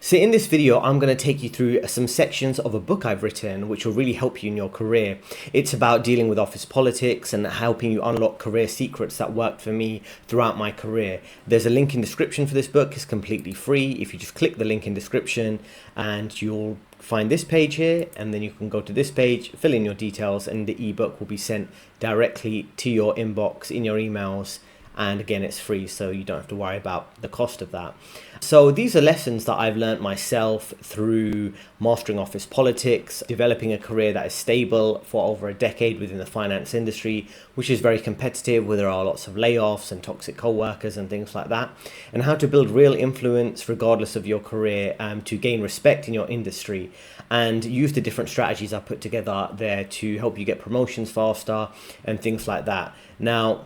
So in this video, I'm going to take you through some sections of a book I've written, which will really help you in your career. It's about dealing with office politics and helping you unlock career secrets that worked for me throughout my career. There's a link in description for this book. It's completely free. If you just click the link in description and you'll find this page here, and then you can go to this page, fill in your details, and the ebook will be sent directly to your inbox in your emails. And again, it's free, so you don't have to worry about the cost of that. So these are lessons that I've learned myself through mastering office politics, developing a career that is stable for over a decade within the finance industry, which is very competitive, where there are lots of layoffs and toxic co-workers and things like that, and how to build real influence regardless of your career to gain respect in your industry, and use the different strategies I put together there to help you get promotions faster and things like that. Now,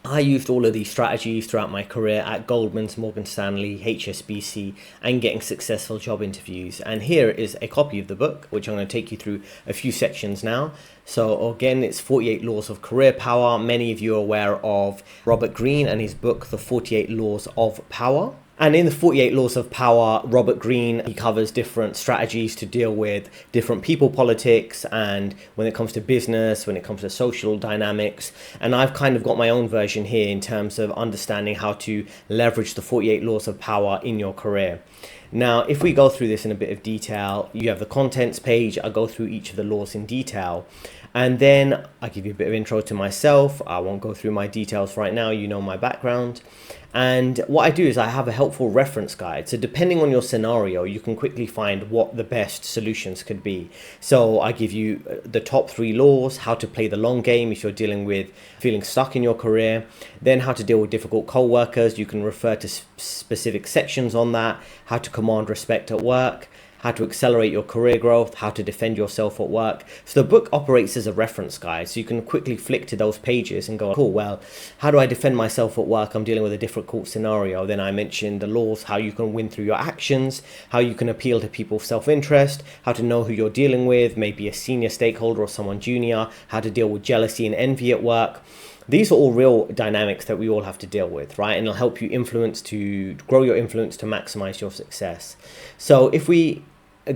I used all of these strategies throughout my career at Goldman's, Morgan Stanley, HSBC, and getting successful job interviews. And here is a copy of the book, which I'm going to take you through a few sections now. So again, it's 48 Laws of Career Power. Many of you are aware of Robert Greene and his book, The 48 Laws of Power. And in the 48 Laws of Power, Robert Greene, he covers different strategies to deal with different people politics, and when it comes to business, when it comes to social dynamics. And I've kind of got my own version here in terms of understanding how to leverage the 48 Laws of Power in your career. Now, if we go through this in a bit of detail, you have the contents page. I go through each of the laws in detail. And then I give you a bit of intro to myself. I won't go through my details right now. You know my background. And what I do is I have a helpful reference guide. So depending on your scenario, you can quickly find what the best solutions could be. So I give you the top 3 laws, how to play the long game if you're dealing with feeling stuck in your career, then how to deal with difficult co-workers. You can refer to specific sections on that, how to command respect at work, how to accelerate your career growth, how to defend yourself at work. So the book operates as a reference guide, so you can quickly flick to those pages and go, cool, well, how do I defend myself at work? I'm dealing with a difficult scenario. Then I mentioned the laws, how you can win through your actions, how you can appeal to people's self-interest, how to know who you're dealing with, maybe a senior stakeholder or someone junior, how to deal with jealousy and envy at work. These are all real dynamics that we all have to deal with, right? And it'll help you grow your influence to maximize your success. So if we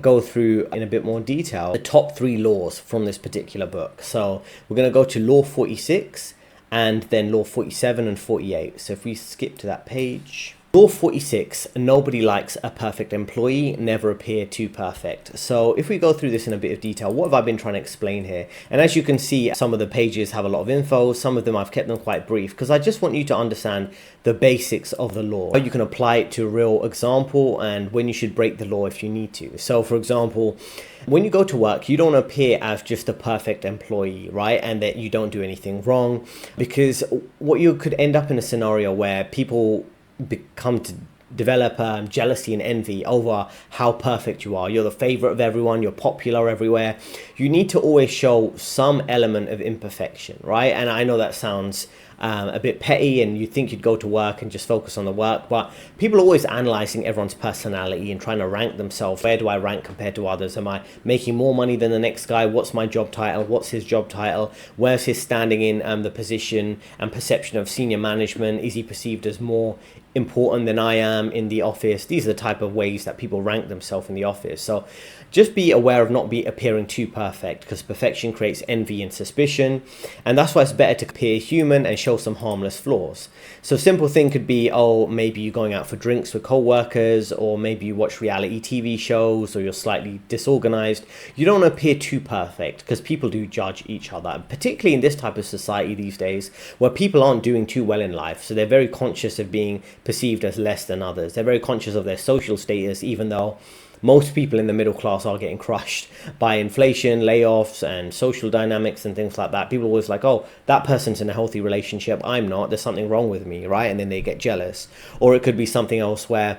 go through in a bit more detail the top 3 laws from this particular book. So we're going to go to law 46 and then law 47 and 48. So if we skip to that page. Law 46, nobody likes a perfect employee, never appear too perfect. So if we go through this in a bit of detail, what have I been trying to explain here? And as you can see, some of the pages have a lot of info, some of them I've kept them quite brief, because I just want you to understand the basics of the law. You can apply it to a real example and when you should break the law if you need to. So for example, when you go to work, you don't appear as just a perfect employee, right? And that you don't do anything wrong, because what you could end up in a scenario where people become to develop jealousy and envy over how perfect you are. You're the favorite of everyone, you're popular everywhere. You need to always show some element of imperfection, right? And I know that sounds a bit petty and you think you'd go to work and just focus on the work, but people are always analyzing everyone's personality and trying to rank themselves. Where do I rank compared to others? Am I making more money than the next guy? What's my job title? What's his job title? Where's his standing in the position and perception of senior management? Is he perceived as more important than I am in the office? These are the type of ways that people rank themselves in the office. So just be aware of not appearing too perfect, because perfection creates envy and suspicion, and that's why it's better to appear human and show some harmless flaws. So a simple thing could be, oh, maybe you're going out for drinks with co-workers, or maybe you watch reality TV shows, or you're slightly disorganized. You don't appear too perfect, because people do judge each other, particularly in this type of society these days where people aren't doing too well in life. So they're very conscious of being perceived as less than others. They're very conscious of their social status, even though most people in the middle class are getting crushed by inflation, layoffs, and social dynamics and things like that. People are always like, oh, that person's in a healthy relationship, I'm not, there's something wrong with me, right? And then they get jealous. Or it could be something else where,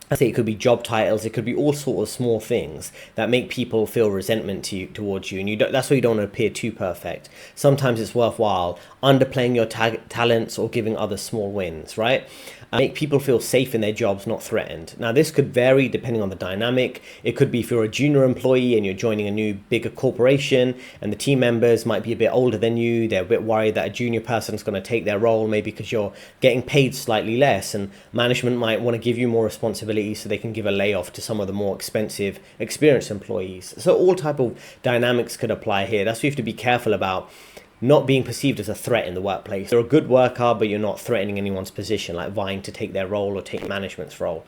I think it could be job titles, it could be all sorts of small things that make people feel resentment towards you, and that's why you don't want to appear too perfect. Sometimes it's worthwhile underplaying your talents or giving others small wins, right? Make people feel safe in their jobs, not threatened. Now, this could vary depending on the dynamic. It could be if you're a junior employee and you're joining a new, bigger corporation, and the team members might be a bit older than you. They're a bit worried that a junior person is going to take their role, maybe because you're getting paid slightly less, and management might want to give you more responsibility employees so they can give a layoff to some of the more expensive, experienced employees. So all type of dynamics could apply here. That's why you have to be careful about not being perceived as a threat in the workplace. You're a good worker, but you're not threatening anyone's position, like vying to take their role or take management's role.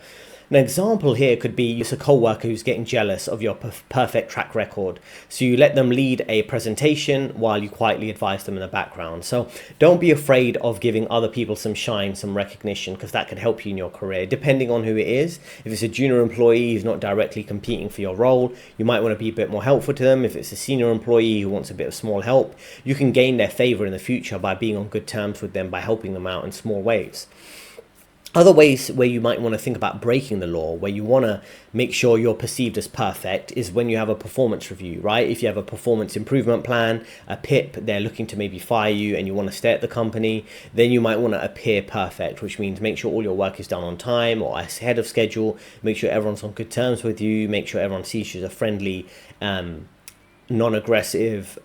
An example here could be it's a co-worker who's getting jealous of your perfect track record. So you let them lead a presentation while you quietly advise them in the background. So don't be afraid of giving other people some shine, some recognition, because that could help you in your career, depending on who it is. If it's a junior employee who's not directly competing for your role, you might want to be a bit more helpful to them. If it's a senior employee who wants a bit of small help, you can gain their favor in the future by being on good terms with them, by helping them out in small ways. Other ways where you might want to think about breaking the law, where you want to make sure you're perceived as perfect, is when you have a performance review, right? If you have a performance improvement plan, a PIP, they're looking to maybe fire you and you want to stay at the company, then you might want to appear perfect, which means make sure all your work is done on time or ahead of schedule, make sure everyone's on good terms with you, make sure everyone sees you as a friendly, non-aggressive,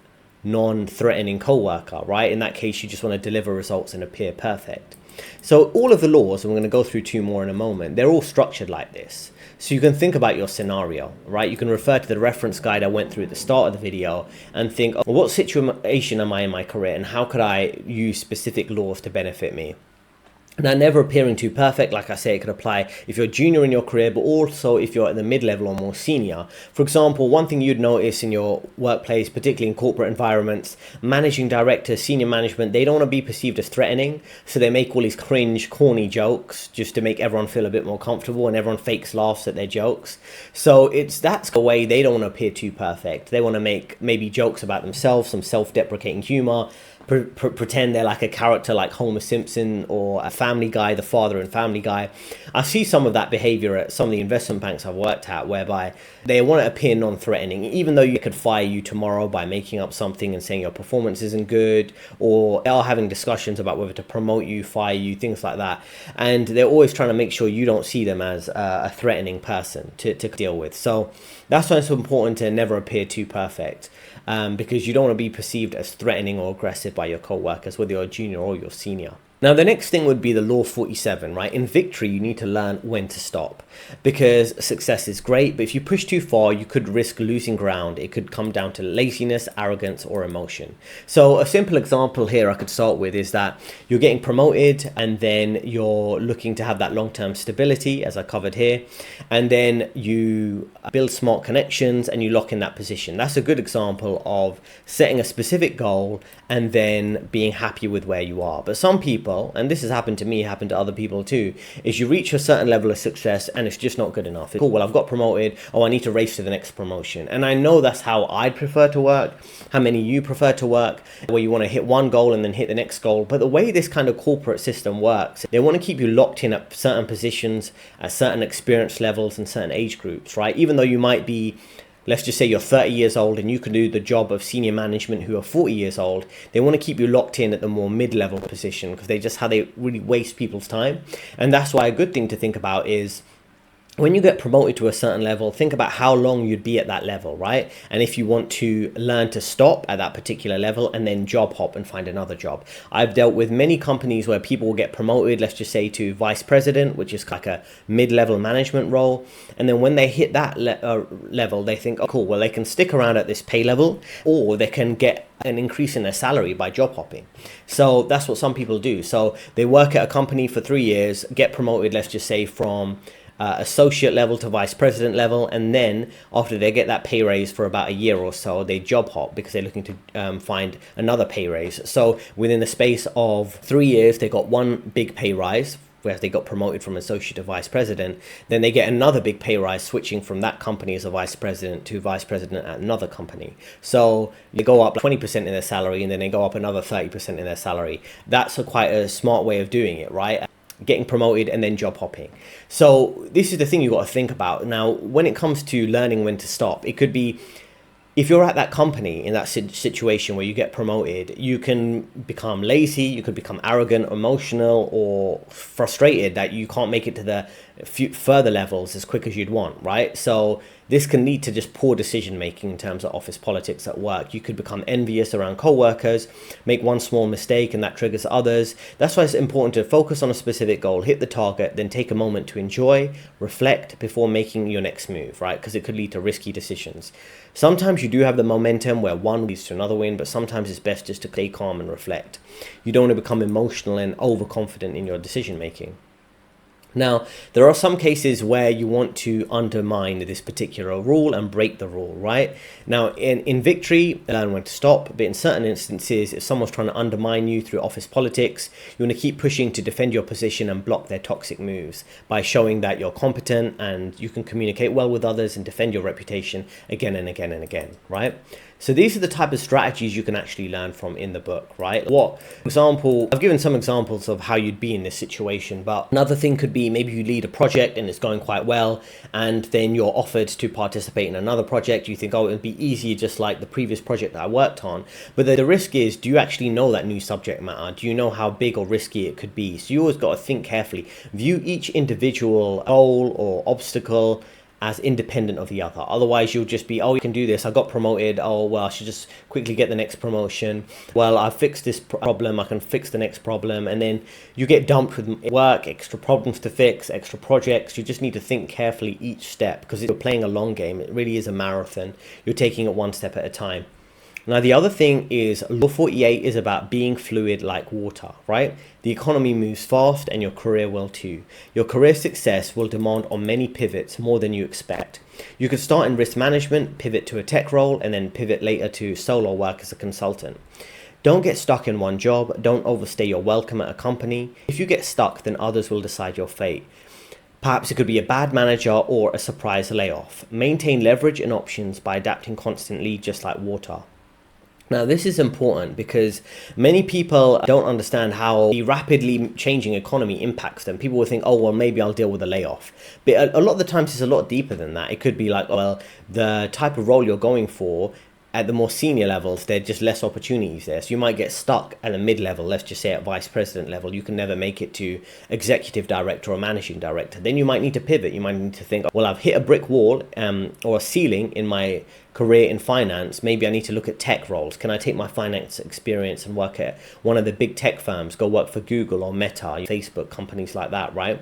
non-threatening co-worker, right? In that case, you just want to deliver results and appear perfect. So all of the laws, and we're going to go through two more in a moment, they're all structured like this. So you can think about your scenario, right? You can refer to the reference guide I went through at the start of the video and think, well, what situation am I in my career and how could I use specific laws to benefit me? Now, never appearing too perfect, like I say, it could apply if you're junior in your career, but also if you're at the mid-level or more senior. For example, one thing you'd notice in your workplace, particularly in corporate environments, managing directors, senior management, they don't want to be perceived as threatening. So they make all these cringe, corny jokes just to make everyone feel a bit more comfortable, and everyone fakes laughs at their jokes. So that's the way they don't want to appear too perfect. They want to make maybe jokes about themselves, some self-deprecating humor, pretend they're like a character like Homer Simpson or a Family Guy, the father in Family Guy. I see some of that behavior at some of the investment banks I've worked at, whereby they want to appear non-threatening, even though you could fire you tomorrow by making up something and saying your performance isn't good, or they are having discussions about whether to promote you, fire you, things like that. And they're always trying to make sure you don't see them as a threatening person to deal with. So that's why it's important to never appear too perfect. Because you don't want to be perceived as threatening or aggressive by your co-workers, whether you're a junior or you're senior. Now, the next thing would be the law 47, right? In victory, you need to learn when to stop, because success is great, but if you push too far, you could risk losing ground. It could come down to laziness, arrogance, or emotion. So a simple example here I could start with is that you're getting promoted and then you're looking to have that long-term stability, as I covered here, and then you build smart connections and you lock in that position. That's a good example of setting a specific goal and then being happy with where you are. But some people, and this has happened to me, happened to other people too, is you reach a certain level of success and it's just not good enough. Cool, well, I've got promoted. Oh, I need to race to the next promotion. And I know that's how I'd prefer to work, how many of you prefer to work, where you want to hit one goal and then hit the next goal. But the way this kind of corporate system works, they want to keep you locked in at certain positions, at certain experience levels and certain age groups, right? Even though you might be, let's just say you're 30 years old and you can do the job of senior management who are 40 years old, they want to keep you locked in at the more mid-level position, because they just how they really waste people's time. And that's why a good thing to think about is when you get promoted to a certain level, think about how long you'd be at that level, right? And if you want to learn to stop at that particular level and then job hop and find another job. I've dealt with many companies where people will get promoted, let's just say to vice president, which is like a mid-level management role. And then when they hit that level, they think, oh, cool, well, they can stick around at this pay level, or they can get an increase in their salary by job hopping. So that's what some people do. So they work at a company for 3 years, get promoted, let's just say from associate level to vice president level, and then after they get that pay raise for about a year or so, they job hop because they're looking to find another pay raise. So within the space of 3 years, they got one big pay rise, where they got promoted from associate to vice president. Then they get another big pay rise, switching from that company as a vice president to vice president at another company. So they go up 20% in their salary, and then they go up another 30% in their salary. That's quite a smart way of doing it, right? Getting promoted and then job hopping. So this is the thing you got to think about. Now, when it comes to learning when to stop, it could be, if you're at that company in that situation where you get promoted, you can become lazy, you could become arrogant, emotional, or frustrated that you can't make it to the further levels as quick as you'd want, right? So this can lead to just poor decision making in terms of office politics at work. You could become envious around co-workers, make one small mistake and that triggers others. That's why it's important to focus on a specific goal, hit the target, then take a moment to enjoy, reflect before making your next move, right? Because it could lead to risky decisions. Sometimes you do have the momentum where one leads to another win, but sometimes it's best just to stay calm and reflect. You don't want to become emotional and overconfident in your decision making. Now, there are some cases where you want to undermine this particular rule and break the rule, right? Now, in victory, learn when to stop, but in certain instances, if someone's trying to undermine you through office politics, you want to keep pushing to defend your position and block their toxic moves by showing that you're competent and you can communicate well with others and defend your reputation again and again and again, right? So these are the type of strategies you can actually learn from in the book, right? I've given some examples of how you'd be in this situation, but another thing could be maybe you lead a project and it's going quite well, and then you're offered to participate in another project. You think, oh, it'd be easier just like the previous project that I worked on. But the risk is, do you actually know that new subject matter? Do you know how big or risky it could be? So you always got to think carefully. View each individual goal or obstacle as independent of the other. Otherwise, you'll just be, oh, you can do this. I got promoted. Oh, well, I should just quickly get the next promotion. Well, I fixed this problem. I can fix the next problem. And then you get dumped with work, extra problems to fix, extra projects. You just need to think carefully each step, because if you're playing a long game, it really is a marathon. You're taking it one step at a time. Now, the other thing is Law 48 is about being fluid like water, right? The economy moves fast and your career will too. Your career success will demand on many pivots more than you expect. You could start in risk management, pivot to a tech role, and then pivot later to solo work as a consultant. Don't get stuck in one job. Don't overstay your welcome at a company. If you get stuck, then others will decide your fate. Perhaps it could be a bad manager or a surprise layoff. Maintain leverage and options by adapting constantly, just like water. Now, this is important because many people don't understand how the rapidly changing economy impacts them. People will think, oh, well, maybe I'll deal with a layoff. But a lot of the times it's a lot deeper than that. It could be like, well, the type of role you're going for, at the more senior levels, there are just less opportunities there. So you might get stuck at a mid-level, let's just say at vice president level. You can never make it to executive director or managing director. Then you might need to pivot. You might need to think, well, I've hit a brick wall or a ceiling in my career in finance. Maybe I need to look at tech roles. Can I take my finance experience and work at one of the big tech firms, go work for Google or Meta, Facebook, companies like that, right?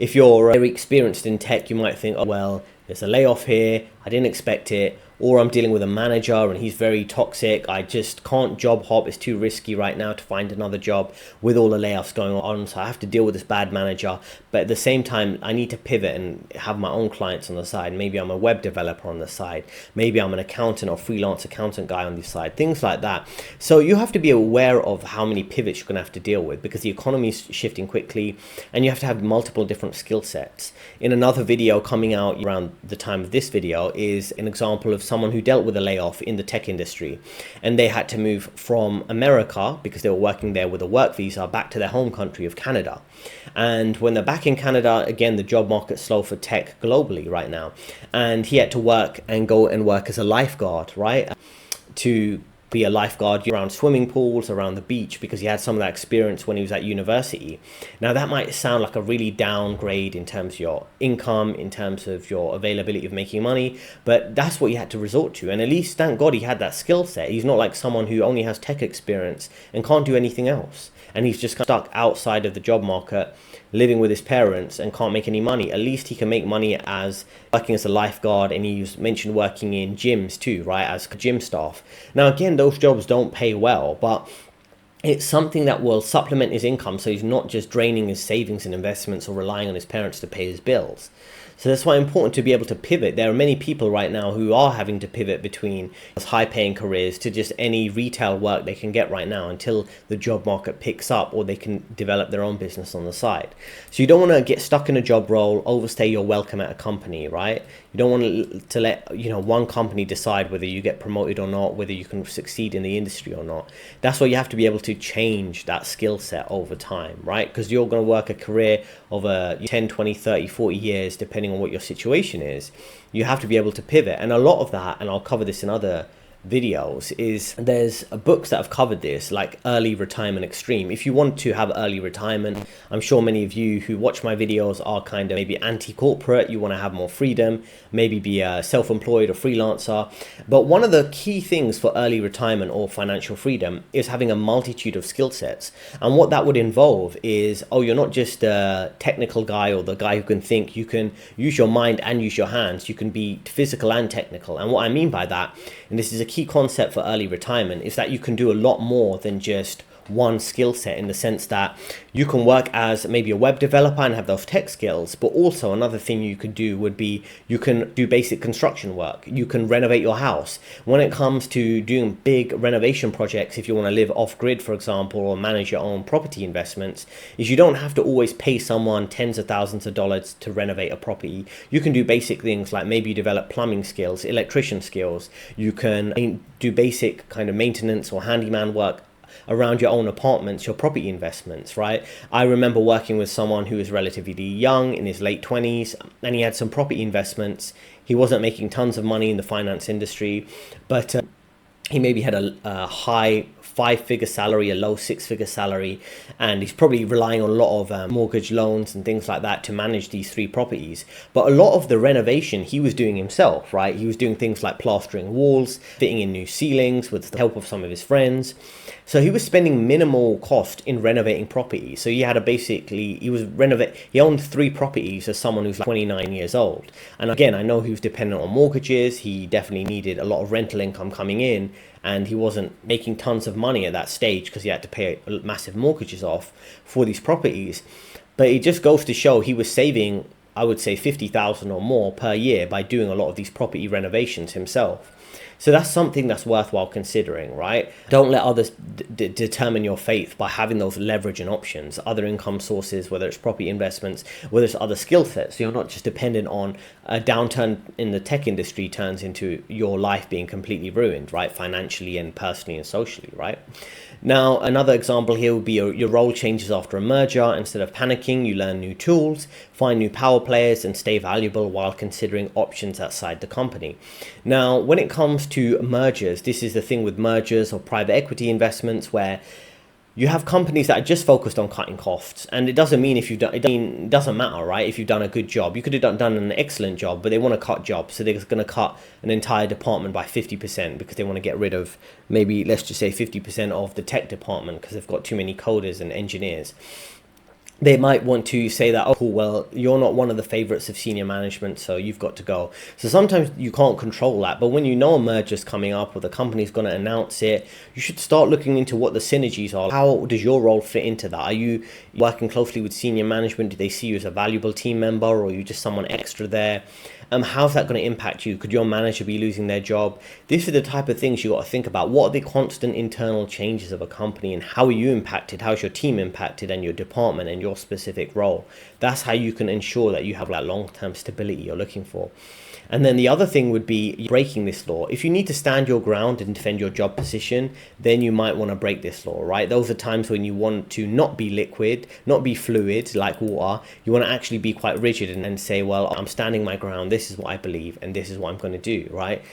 If you're very experienced in tech, you might think, oh, well, there's a layoff here. I didn't expect it. Or I'm dealing with a manager and he's very toxic. I just can't job hop. It's too risky right now to find another job with all the layoffs going on. So I have to deal with this bad manager. But at the same time, I need to pivot and have my own clients on the side. Maybe I'm a web developer on the side. Maybe I'm an accountant or freelance accountant guy on the side. Things like that. So you have to be aware of how many pivots you're going to have to deal with, because the economy is shifting quickly and you have to have multiple different skill sets. In another video coming out around the time of this video is an example of someone who dealt with a layoff in the tech industry, and they had to move from America, because they were working there with a work visa, back to their home country of Canada. And when they're back in Canada, again, the job market's slow for tech globally right now. And he had to work and go and work as a lifeguard, right? To be a lifeguard around swimming pools, around the beach, because he had some of that experience when he was at university. Now, that might sound like a really downgrade in terms of your income, in terms of your availability of making money, but that's what he had to resort to. And at least, thank God, he had that skill set. He's not like someone who only has tech experience and can't do anything else. And he's just stuck outside of the job market, living with his parents and can't make any money. At least he can make money as working as a lifeguard, and he mentioned working in gyms too, right, as gym staff. Now, again, those jobs don't pay well, but it's something that will supplement his income, so he's not just draining his savings and investments or relying on his parents to pay his bills. So that's why it's important to be able to pivot. There are many people right now who are having to pivot between high-paying careers to just any retail work they can get right now until the job market picks up, or they can develop their own business on the side. So you don't want to get stuck in a job role, overstay your welcome at a company, right? You don't want to let one company decide whether you get promoted or not, whether you can succeed in the industry or not. That's why you have to be able to change that skill set over time, right? Because you're going to work a career of 10, 20, 30, 40 years, depending on what your situation is. You have to be able to pivot. And a lot of that, and I'll cover this in other videos is there's books that have covered this, like Early Retirement Extreme. If you want to have early retirement, I'm sure many of you who watch my videos are kind of maybe anti-corporate, you want to have more freedom, maybe be a self-employed or freelancer. But one of the key things for early retirement or financial freedom is having a multitude of skill sets. And what that would involve is, you're not just a technical guy or the guy who can think. You can use your mind and use your hands. You can be physical and technical. And what I mean by that, and this is a key concept for early retirement, is that you can do a lot more than just one skill set, in the sense that you can work as maybe a web developer and have those tech skills, but also another thing you could do would be you can do basic construction work. You can renovate your house. When it comes to doing big renovation projects, if you want to live off grid, for example, or manage your own property investments, is you don't have to always pay someone tens of thousands of dollars to renovate a property. You can do basic things like maybe develop plumbing skills, electrician skills. You can do basic kind of maintenance or handyman work around your own apartments, your property investments, right? I remember working with someone who was relatively young, in his late 20s, and he had some property investments. He wasn't making tons of money in the finance industry, but he maybe had a high 5-figure salary, a low 6-figure salary, and he's probably relying on a lot of mortgage loans and things like that to manage these 3 properties. But a lot of the renovation he was doing himself, right? He was doing things like plastering walls, fitting in new ceilings with the help of some of his friends. So he was spending minimal cost in renovating properties. So he had he owned 3 properties as someone who's like 29 years old. And again, I know he was dependent on mortgages. He definitely needed a lot of rental income coming in, and he wasn't making tons of money at that stage because he had to pay massive mortgages off for these properties. But it just goes to show he was saving, I would say, $50,000 or more per year by doing a lot of these property renovations himself. So that's something that's worthwhile considering, right? Don't let others determine your fate by having those leverage and options, other income sources, whether it's property investments, whether it's other skill sets. So you're not just dependent on a downturn in the tech industry turns into your life being completely ruined, right? Financially and personally and socially, right? Now, another example here would be your role changes after a merger. Instead of panicking, you learn new tools, find new power players, and stay valuable while considering options outside the company. Now, when it comes to mergers, this is the thing with mergers or private equity investments, where you have companies that are just focused on cutting costs, and it doesn't mean it doesn't matter, right? If you've done a good job, you could have done an excellent job, but they want to cut jobs, so they're going to cut an entire department by 50% because they want to get rid of, maybe let's just say 50% of the tech department because they've got too many coders and engineers. They might want to say that, oh, cool, well, you're not one of the favorites of senior management, so you've got to go. So sometimes you can't control that. But when you know a merger's coming up or the company's going to announce it, you should start looking into what the synergies are. How does your role fit into that? Are you working closely with senior management? Do they see you as a valuable team member, or are you just someone extra there? How's that going to impact you? Could your manager be losing their job? These are the type of things you got to think about. What are the constant internal changes of a company, and how are you impacted? How's your team impacted, and your department and your specific role? That's how you can ensure that you have that long-term stability you're looking for. And then the other thing would be breaking this law. If you need to stand your ground and defend your job position, then you might want to break this law, right? Those are times when you want to not be liquid, not be fluid like water. You want to actually be quite rigid and say, well, I'm standing my ground. This is what I believe, and this is what I'm going to do, right?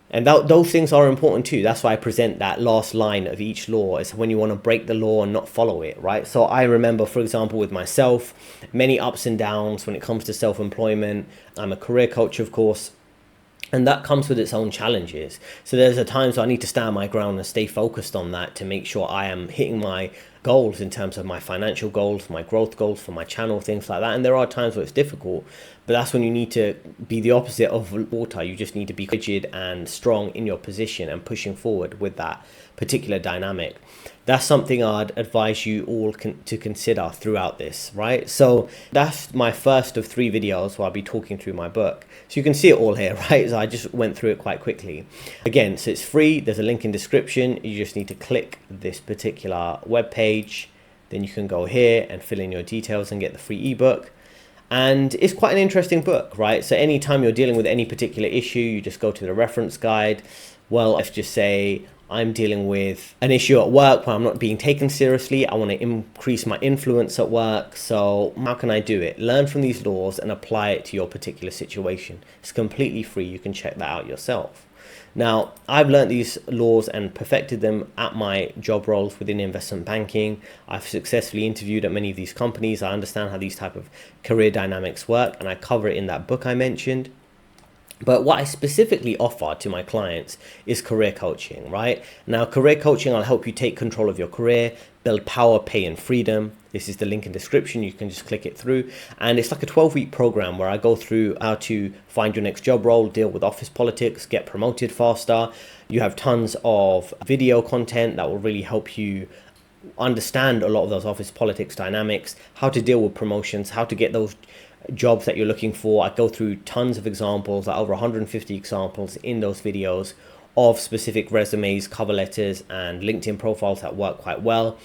And those things are important too. That's why I present that last line of each law, is when you want to break the law and not follow it, right? So I remember, for example, with myself, many ups and downs when it comes to self-employment. I'm a career coach, of course, and that comes with its own challenges. So there's a times I need to stand my ground and stay focused on that to make sure I am hitting my goals in terms of my financial goals, my growth goals for my channel, things like that. And there are times where it's difficult, but that's when you need to be the opposite of water. You just need to be rigid and strong in your position and pushing forward with that particular dynamic. That's something I'd advise you all to consider throughout this, right? So that's my first of 3 videos where I'll be talking through my book. So you can see it all here, right? So I just went through it quite quickly. Again, so it's free. There's a link in description. You just need to click this particular web page. Then you can go here and fill in your details and get the free ebook. And it's quite an interesting book, right? So anytime you're dealing with any particular issue, you just go to the reference guide. Well, let's just say I'm dealing with an issue at work where I'm not being taken seriously. I want to increase my influence at work. So how can I do it? Learn from these laws and apply it to your particular situation. It's completely free. You can check that out yourself. Now, I've learned these laws and perfected them at my job roles within investment banking. I've successfully interviewed at many of these companies. I understand how these type of career dynamics work, and I cover it in that book I mentioned. But what I specifically offer to my clients is career coaching, right? Now, career coaching, I'll help you take control of your career, build power, pay, and freedom. This is the link in description. You can just click it through. And it's like a 12-week program where I go through how to find your next job role, deal with office politics, get promoted faster. You have tons of video content that will really help you understand a lot of those office politics dynamics, how to deal with promotions, how to get those jobs that you're looking for. I go through tons of examples, like over 150 examples in those videos of specific resumes, cover letters, and LinkedIn profiles that work quite well.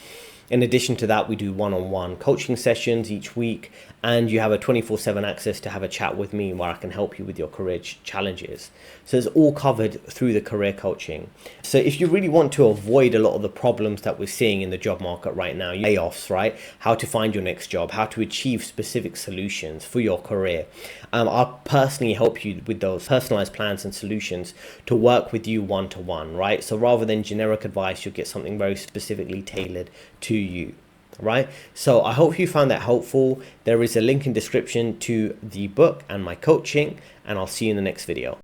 In addition to that, we do one-on-one coaching sessions each week, and you have a 24/7 access to have a chat with me where I can help you with your career challenges. So it's all covered through the career coaching. So if you really want to avoid a lot of the problems that we're seeing in the job market right now, layoffs, right? How to find your next job, how to achieve specific solutions for your career. I'll personally help you with those personalized plans and solutions to work with you one-to-one, right? So rather than generic advice, you'll get something very specifically tailored to you. Right, so I hope you found that helpful. There is a link in description to the book and my coaching, and I'll see you in the next video.